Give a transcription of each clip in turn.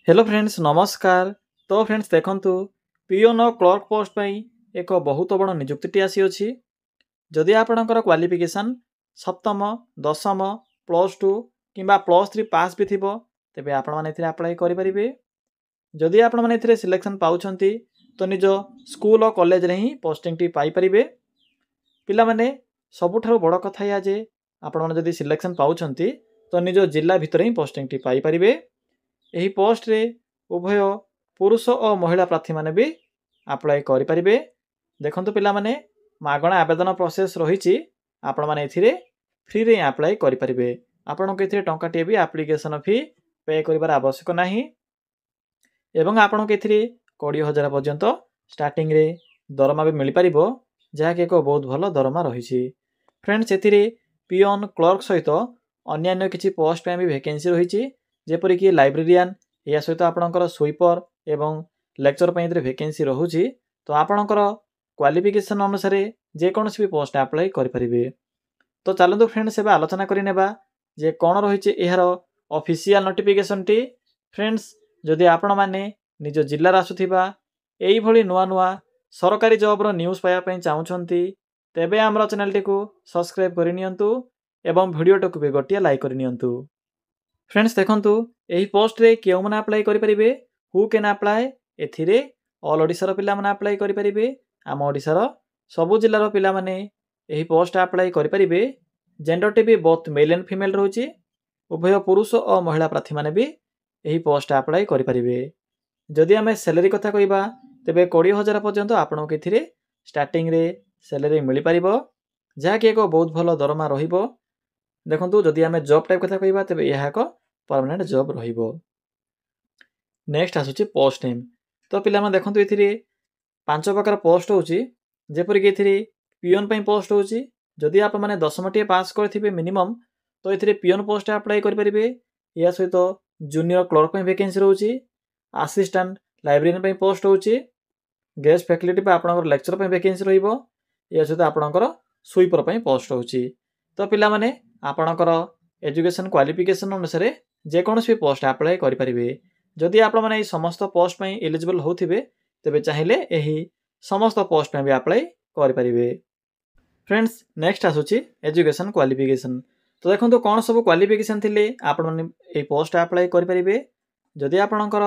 Hello friends नमस्कार। तो friends देखंतु पिओन और क्लर्क पोस्ट पाई एक बहुत बड़ नियुक्ति आसी अछि। जदि आपणकर क्वालिफिकेशन सप्तम दशम +2 किंबा +3 पास भी थिबो तेबे आपण माने एथिरे अप्लाई करि परिबे। जदि आपण माने एथिरे सिलेक्शन पाउछंती तो निज स्कूल और कॉलेज रे ही पोस्टिंग टी पाई परिबे। पिला माने सबुठारु बड़ कथा या जे आपण माने जदि सिलेक्शन पाउछंती तो निज जिल्ला भितर ही पोस्टिंग टी पाई परिबे। एही पोस्ट रे उभय पुरुष और महिला प्रार्थी माने भी अप्लाई करि परिबे। देखंतु पिला माने मागणा आवेदन प्रोसेस रहिछि। आपण माने एथिरे फ्री रे अप्लाई करि परिबे। आपनको एथिरे टंका टे भी एप्लीकेशन फी पे करिबार आवश्यक नाही एवं आपनको एथिरे 20,000 पर्यंत स्टार्टिंग रे दरमा भी मिल परिबो, जहा के एक बहुत भलो दरमा रहिछि। फ्रेंड्स एथिरे पिओन क्लर्क सहित अन्य किछि पोस्ट पे भी वैकेंसी रहिछि, जेपरि कि लाइब्रेरियन या सहित आपणकर स्वीपर एवं लेक्चर पे इधर वैकेंसी रहुछि। तो आपणकर क्वालिफिकेशन अनुसार जे कोनोसी भी पोस्ट अप्लाई करि परिबे। तो चलंतु फ्रेंड्स एबा आलोचना करि नेबा जे कोन रहिछि एहार ऑफिशियल नोटिफिकेशन टी। फ्रेंड्स जदि आपण माने निज जिल्ला आसुथिबा एई भली नुआ नुआ सरकारी जॉब रो न्यूज़ पाया पई चाहुछंती तेबे हमर चैनल टी को सब्सक्राइब करि नियंतु एवं वीडियो टक भी गोटिया लाइक करि नियंतु। फ्रेंड्स देखंतु एही पोस्ट रे केउ माने अप्लाई करि परिबे, हु कैन अप्लाई। एथिरे ऑल ओडिसा रो पिला माने अप्लाई करि परिबे। आम ओडिसा रो सबु जिल्ला रो पिला माने एही पोस्ट अप्लाई करि परिबे। जेंडर टी भी बोथ मेल एंड फीमेल रहउची। उभय पुरुष और महिला प्रार्थी माने भी एही पोस्ट अप्लाई करि परिबे। जदि हमें सैलरी कथा कहिबा तेबे 20,000 पर्यंत आपन के एथिरे स्टार्टिंग रे सैलरी मिली परिबो, जहा कि एक बहुत भलो दरमा रहिबो। देखंतु जदि हमें जॉब टाइप कथा कहिबा तेबे यहा एक परमानेंट जॉब रहिबो। नेक्स्ट आसुची पोस्ट नेम। तो पिला माने देखंतु एथिरे 5 प्रकार पोस्ट होची, जेपरि कि एथिरे पिओन पई पोस्ट होची। जदि आप माने 10म टी पास करथिबे मिनिमम तो एथिरे पिओन पोस्ट अप्लाई करि परिबे। या सहित जूनियर क्लर्क पई वैकेंसी रहउची। असिस्टेंट लाइब्रेरियन पई पोस्ट होची। गेस्ट फैकल्टी पे आपनकर लेक्चर पे वैकेंसी रहिबो। या सहित आपनकर स्वीपर पे पोस्ट होची। तो पिला माने आपनकर एजुकेशन क्वालिफिकेशन अनुसार जे कोनोसी पोस्ट अप्लाई करि परिबे। जदि आपण माने समस्त पोस्ट पे एलिजिबल होथिबे तेबे चाहिले एही समस्त पोस्ट पे भी अप्लाई करि परिबे। फ्रेंड्स नेक्स्ट आसुची एजुकेशन क्वालिफिकेशन। तो देखंतु कोन सब क्वालिफिकेशन थिले आपण माने ए पोस्ट अप्लाई करि परिबे। जदि आपनकर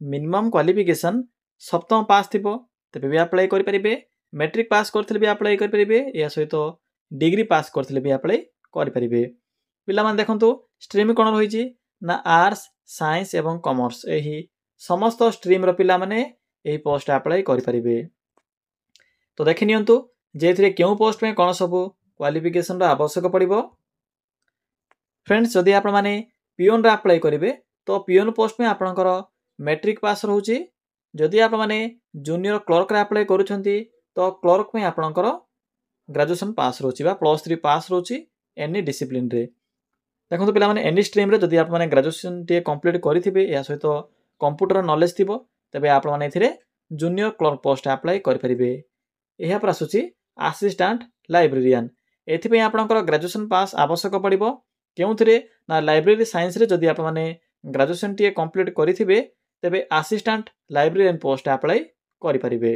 मिनिमम क्वालिफिकेशन सप्तम पास थिबो तेबे भी अप्लाई करि परिबे। मैट्रिक पास करथिले भी अप्लाई करि परिबे। या सहित डिग्री पास करथिले भी अप्लाई करि परिबे। पिला माने देखंतु स्ट्रीम कोन रहिछि ना आर्ट्स साइंस एवं कॉमर्स, एही समस्त स्ट्रीम रो पिला माने एही पोस्ट अप्लाई करि परिबे। तो देखि नियंतु जे एथिरे केउ पोस्ट में कोन सब क्वालिफिकेशन रो आवश्यक पड़िबो। फ्रेंड्स जदि आपण माने पिओन रा अप्लाई करिवे तो पिओन पोस्ट में आपनकर मैट्रिक पास रहउची। जदि आपण माने जूनियर क्लर्क रा अप्लाई करूछंती तो क्लर्क में आपनकर ग्रेजुएशन पास रहउची बा +3 पास रहउची एनी डिसिप्लिन रे। देखंतु पिला माने एनी स्ट्रीम रे जदि आपण माने ग्रेजुएशन टे कंप्लीट करिथिबे या सहित कंप्यूटर नॉलेज थिबो तबे आपण माने एथिरे जूनियर क्लर्क पोस्ट अप्लाई करि परिबे। एहा पर आसुची असिस्टेंट लाइब्रेरियन। एथि पे आपनकर ग्रेजुएशन पास आवश्यक पड़िबो। केउथिरे ना लाइब्रेरी साइंस रे जदि आपण माने ग्रेजुएशन टे कंप्लीट करिथिबे तबे असिस्टेंट लाइब्रेरियन पोस्ट अप्लाई करि परिबे।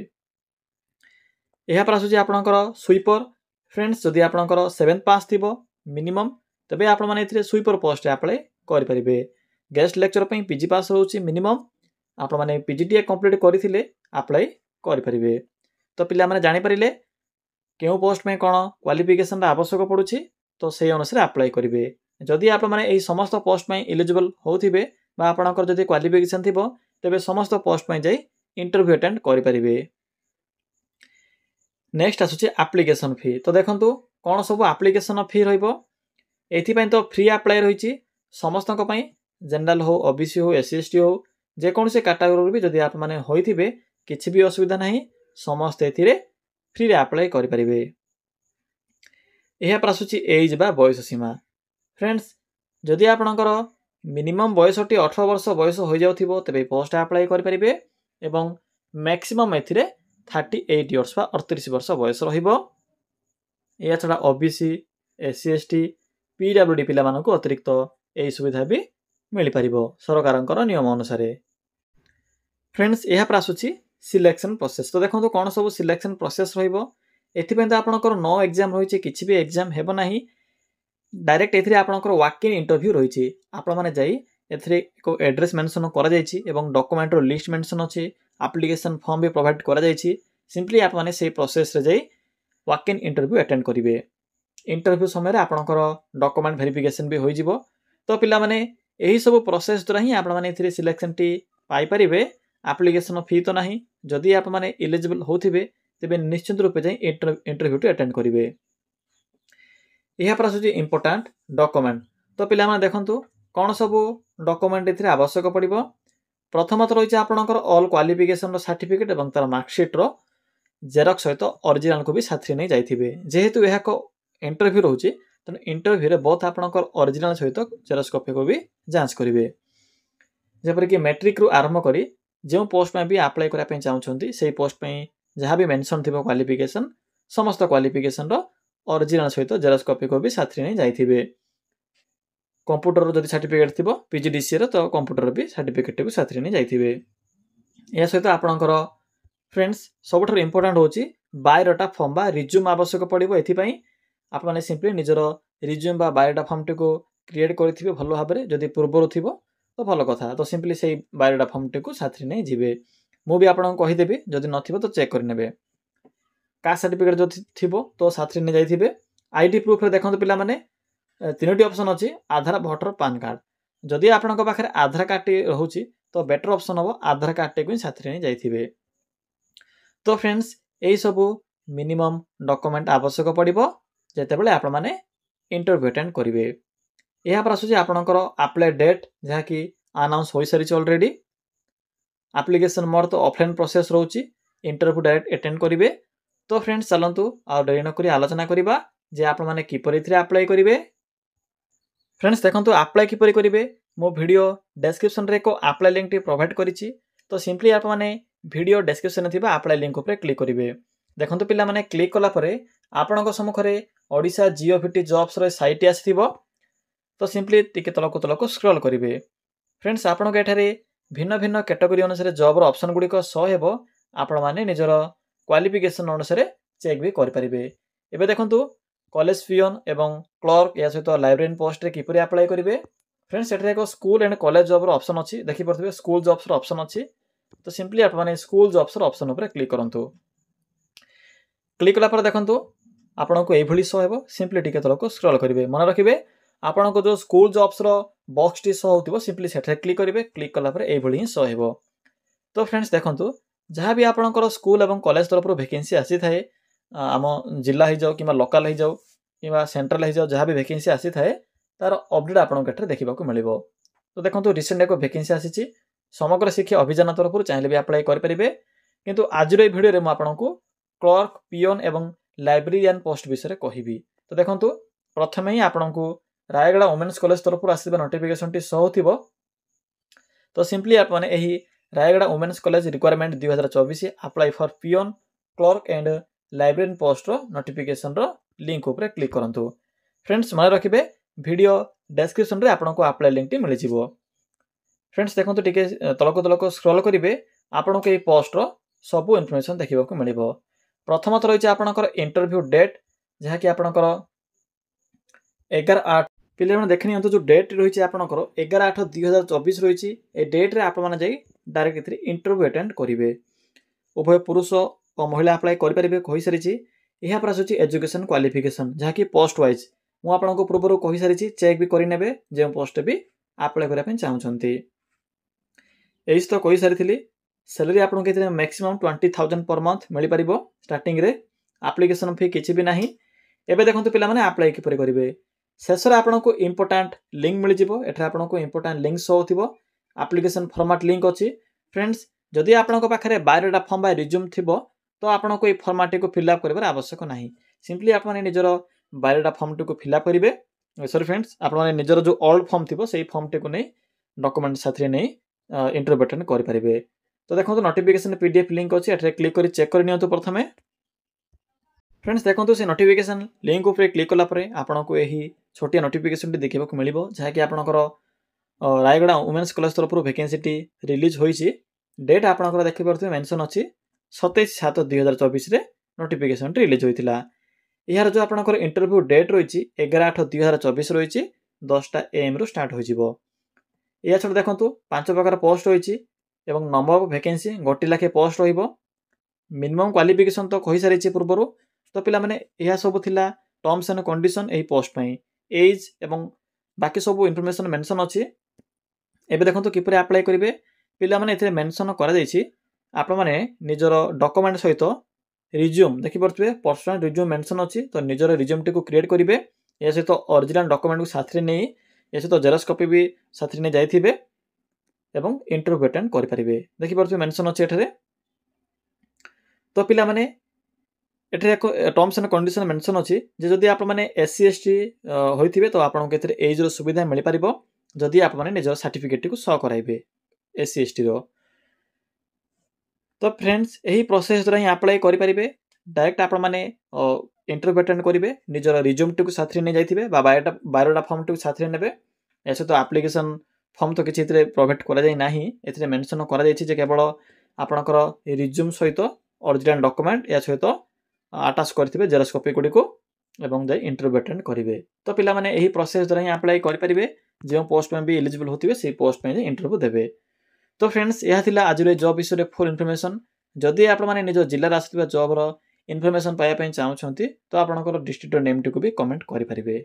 एहा पर आसुची आपनकर स्वीपर। फ्रेंड्स जदि आपनकर 7th पास थिबो मिनिमम तबे आपण माने एथिरे स्वीपर पोस्ट अप्लाई करि परिबे। गेस्ट लेक्चर पे पीजी पास रहउची मिनिमम आपण माने पीजीटीए कंप्लीट करिथिले अप्लाई करि परिबे। तो पिला माने जानि परिले केउ पोस्ट में कोन क्वालिफिकेशन रा आवश्यक पडुची तो सेही अनुसार अप्लाई करिवे। जदि आपण माने एही समस्त पोस्ट में एलिजिबल होथिबे बा आपनकर जदि क्वालिफिकेशन थिबो तबे समस्त पोस्ट में जाई इंटरव्यू अटेंड करि परिबे। नेक्स्ट आसुची एप्लीकेशन फी। तो देखंतु कोन सब एप्लीकेशन फी रहइबो। एथि पई तो फ्री अप्लाई रहिछि समस्तक पई, जनरल हो ओबीसी हो एससी एसटी हो जे कोनसे कैटेगरी भी जदि आप माने होइथिबे किछि भी असुविधा नाही, समस्त एथिरे फ्री रे अप्लाई करि परिबे। एहा पर आसुची एज बा बयस सीमा। फ्रेंड्स जदि आपनकर मिनिमम बयसटी 18 वर्ष बयस होई जाउथिबो तबे पोस्ट अप्लाई करि परिबे एवं मैक्सिमम एथिरे 38 इयर्स बा 38 वर्ष बयस रहिबो। या छडा ओबीसी एससी एसटी पीडब्ल्यूडी पिला मानको अतिरिक्त एही सुविधा भी मिली परिबो सरकारंकर नियम अनुसार। फ्रेंड्स यहाँ पर आसूँ सिलेक्शन प्रोसेस। तो देखो कौन सब सिलेक्शन प्रोसेस रही तो आपंकर नो एग्जाम रही किसी भी एग्जाम हेब ना डायरेक्ट एथिरे आपंकर वॉक इन इंटरव्यू रही आपण मैंने जाई एथिरे एक एड्रेस मेंशन करा जायछि एवं डॉक्यूमेंट रो लिस्ट मेंशन अछि एप्लिकेशन फॉर्म भी प्रोवाइड करा जायछि सिंपली आप माने से प्रोसेस रे जाई वॉक इन इंटरव्यू अटेंड करिवे। इंटरव्यू समय आपंकर डॉक्यूमेंट वेरिफिकेशन भी होई जिवो। तो पिला माने एही सब प्रोसेस द्वारा ही आपण माने एथिरे सिलेक्शन टी पाई परिवे। एप्लिकेशन फी तो नहीं जदि आप माने एलिजिबल होथिबे तेबे निश्चित रूप से इंटरव्यू टी अटेंड करिवे। यहाँ पर आसुची इंपोर्टाट डॉक्यूमेंट। तो पिला माने देखंतु कौन सब डॉक्यूमेंट एथिरे आवश्यक पड़िबो। प्रथमत रही आपंकर ऑल क्वालिफिकेशन सर्टिफिकेट और तार मार्कशीट रो जेरक्स सहित ओरिजिनल को भी साथी नहीं जाइथिबे। जेहेतु यह इंटरव्यू रोचे तेणु इंटरव्यू रे बहुत आपंकर ओरिजिनल सहित जेरक्स कॉपी को भी जांच करेंगे। जपर कि मैट्रिक रु आरंभ करी जो पोस्ट में भी अप्लाई करने चाहते से पोस्ट में जहाँ भी मेंशन थी क्वालिफिकेशन समस्त क्वालिफिकेशन ओरिजिनल सहित जेरक्स कॉपी को भी साथी नहीं जाइथिबे। कंप्यूटर जदि सर्टिफिकेट थी पीजीडीसी तो कंप्यूटर भी सर्टिफिकेट भी साथी नहीं जाइथिबे। या सहित आपणकर फ्रेंड्स सबुठ इंपोर्टाट होची बायोडाटा फॉर्म बा रिज्यूम आवश्यक पड़ो। एथिपाई आप माने सिंपली निजर रिज्यूम बा बायोडाटा फॉर्म टी को क्रिएट करिथिबे भलो भाबरे जदि पूर्वरु थिबो तो भलो कथा। तो सिंपली से बायोडाटा फॉर्म टी को साथी नहीं जिवे। मु भी आपन कहि देबी जदि नथिबो तो चेक कर नेबे। कास्ट सर्टिफिकेट जो थिबो तो साथी नहीं जाइथिबे। आईडी प्रूफ रे देखंतु पिला माने तीनोटी ऑप्शन अछि आधार वोटर पैन कार्ड। जदि आपनक पाखरे आधार कार्ड टी रहउची तो बेटर ऑप्शन हो आधार कार्ड टी को साथी नहीं जाइथिबे। तो फ्रेंड्स यही सब मिनिमम डॉक्यूमेंट आवश्यक पड़िबो जेते बेले आपण माने इंटरव्यू अटेंड करिवे। यहाँ पर आसुची आपनकर अप्लाई डेट जहाँ कि अनाउंस हो सारी ऑलरेडी। एप्लिकेशन मोर तो ऑफलाइन प्रोसेस रहउची इंटरव्यू डायरेक्ट अटेंड करिवे। तो फ्रेंड्स चलंतु आ डेरी न करी आलोचना करिबा जे आपण माने किपरि इथरे अप्लाई करिवे। फ्रेंड्स देखंतु अप्लाई किपरि करिवे मो वीडियो डिस्क्रिप्शन रे को अप्लाई लिंक टी प्रोवाइड करिछि। तो सिंपली आप माने वीडियो डिस्क्रिप्शन थिबा अप्लाई लिंक ऊपर क्लिक करिवे। देखंतु पिला माने क्लिक कला परे आपनक सम्मुखरे ओडिशा जिओफिटी जॉब्स रे साइट आसीथिबो। तो सिंपली टिके तलको स्क्रॉल करिवे। फ्रेंड्स आपनक एठारे भिन्न भिन्न कैटेगरी अनुसार जॉब रो ऑप्शन गुडी को सो हेबो आपण माने निजर क्वालिफिकेशन अनुसार चेक भी कर परिबे। एबे देखंतु कॉलेज पियन एवं क्लर्क या सहित लाइब्रेरियन पोस्ट रे किपरि अप्लाई करिवे। फ्रेंड्स एठारे को स्कूल एंड कॉलेज जॉब रो ऑप्शन अछि देखि परथिबे स्कूल जॉब्स रो ऑप्शन अछि। तो सिंपली आप माने स्कूल जॉब्स रो ऑप्शन ऊपर क्लिक करंतु। क्लिक कला पर देखंतु आपनको एई भली सो हेबो। सिंपली टिके तलको स्क्रॉल करिवे। मन रखिबे आपनको जो स्कूल जॉब्स रो बॉक्स टी सो होतिबो सिंपली सेठे क्लिक करिवे। क्लिक कला पर एई भली ही सो हेबो। तो फ्रेंड्स देखंतु जहाँ भी आपनकर स्कूल एवं कॉलेज तरफ वैकेंसी आसी थाए आम जिला हो जाओ कि लोकाल हो जाओ कि सेंट्रल हो जाओ जहाँ भी वैकेंसी आसी थाए तार अपडेट आपको एठारे देखा मिलिबो। तो देखंतु रिसेंट एक वैकेंसी आसी समग्र शिक्षा अभियान तरफ चाहिए भी अप्लाई करेंगे। किंतु आज वीडियो में आपको क्लर्क पियन एवं लाइब्रेरियन पोस्ट विषय कहबी। तो देखंतु प्रथम ही आपको रायगड़ा वुमेन्स कॉलेज तरफ आसवा नोटिफिकेशन टी सो होतिबो। तो सिंपली आप माने एही Rayagada women's college requirement 2024 apply for peon clerk and librarian post रो नोटिफिकेशन रो लिंक ऊपर क्लिक करंतु। फ्रेंड्स मन रखिबे वीडियो डिस्क्रिप्शन रे आपनको अप्लाई लिंक टी मिलि जिवो। फ्रेंड्स देखंतु टिके तलको स्क्रॉल करिवे आपनको ए पोस्ट रो सब इन्फॉर्मेशन देखिबा को मिलिबो। प्रथमत रही आपनकर इंटरव्यू डेट जहाँ कि आपनकर 11/8 पिले मैंने देखनी जो डेट रही है आपनकर 11/8/2024 रही। ए डेट रे आप माने जाई डायरेक्ट इंटरव्यू अटेंड करेंगे। उभय पुरुष और महिला अप्लाई करेंगे कही सारी। यहाँ पर आसूँ एजुकेशन क्वालिफिकेशन जहाँ कि पोस्ट वाइज मुझे आपको पूर्व कही सारी चेक भी करेंगे जो पोस्ट भी अप्लाई करने चाहते। यही तो कही सारी सैलरी आपको कहते मैक्सिमम 20,000 पर मंथ मिल पार स्टार्टिंग रे। एप्लिकेशन फी किसी भी ना। एबे देखो पिला माने अप्लाई किपरि करेंगे शेष में आपको इंपोर्टाट लिंक मिल जाव। एठार आपको इंपोर्टाट लिंक शो हो एप्लिकेशन फॉर्मेट लिंक अच्छी। फ्रेंड्स जदि आपको पाखे बायोडाटा फॉर्म बाय रिज्यूम थी तो आपको ये फॉर्मेट को फिलअप कर आवश्यक ना। सिंपली आप निजर बायोडाटा फॉर्म टी को फिलअप करेंगे। सॉरी फ्रेंड्स आप निजर जो ओल्ड फॉर्म थी से फॉर्म टी को नहीं डॉक्यूमेंट साथी नहीं इंटरव्यू अटेंड करेंगे। तो देखो नोटिफिकेशन पीडीएफ लिंक अच्छी एठार क्लिक कर चेक कर नियंतु प्रथमे। फ्रेंड्स देखो से नोटिफिकेशन लिंक ऊपर क्लिक कलापर आपको यही छोटिया नोटिफिकेशन देखा मिल जहाँकि आपंकर रायगड़ा वुमेन्स कॉलेज तरफ वैकेंसी टी रिलीज होइछि। डेट आपणकर देखिपे मेंशन अच्छी 27/7/2024 नोटिफिकेशन रिलीज होता। यार जो आपणकर इंटरव्यू डेट रही 11/8/2024 रही 10टा AM रु स्टार्ट हो। या छड़ा देखो 5 प्रकार पोस्ट रही number of vacancy 1 lakh post रहिबो। मिनिमम क्वालिफिकेशन तो कहि सारी पूर्व। तो पिला माने यह सब थिला टर्म्स एंड कंडीशन एही पोस्ट पई एज एवं बाकी सब इनफॉरमेशन मेंशन अछि। एबे देखो किपरि अप्लाई करिवे पिला माने एथे मेंशन करा जायछि आपण माने निजर डॉक्यूमेंट सहित रिज्यूम देखि परथबे पर्सनल रिज्यूम मेंशन अछि। तो निजर रिज्यूम टी को क्रिएट करिवे ए सहित ओरिजिनल डॉक्यूमेंट को साथ रे नै ए सहित जेरॉक्स कॉपी भी साथ रे नै जायथिबे एवं इंटरव्यू अटेंड करि परिबे। देखि परथबे मेंशन अछि एठारे। तो पिला माने एठारे एक टर्म्स एंड कंडीशन मेंशन अछि जे जदि आपण माने SC ST होइथिबे तो आपण के एथरे एज रो सुविधा मिलि परिबो जदि आपण माने निजर सर्टिफिकेट को शो कराइबे SC ST रो। तो फ्रेंड्स यही प्रोसेस द्वारा ही अप्लाई करि परिबे। डायरेक्ट आपण माने इंटरव्यू अटेंड करिवे निजर रिज्यूम टी को साथ रे नै जाइथिबे बा बायोडाटा फॉर्म टी को साथ रे नेबे। एसे तो एप्लीकेशन फॉर्म तो किछि एथरे प्रोवाइड करा जाय नाही। एथरे मेंशन करा जायछि जे केवल आपणकर रिज्यूम सहित ओरिजिनल डॉक्यूमेंट या सहित अटैच करथिबे जेरॉक्स कॉपी गुडी को एवं जाय इंटरव्यू अटेंड करिवे। तो पिला माने एही प्रोसेस द्वारा ही अप्लाई करि परिबे जे पोस्ट में भी एलिजिबल होथिबे से पोस्ट में इंटरव्यू देबे। तो फ्रेंड्स यह थिला आज रे जॉब विषय रे फुल इन्फॉर्मेशन। जदि आपण माने निज जिल्ला रे आसथिबा जॉब रो इन्फॉर्मेशन पाया पई चाहउछंती तो आपणकर डिस्ट्रिक्ट नेम टी को भी कमेंट करि परिबे।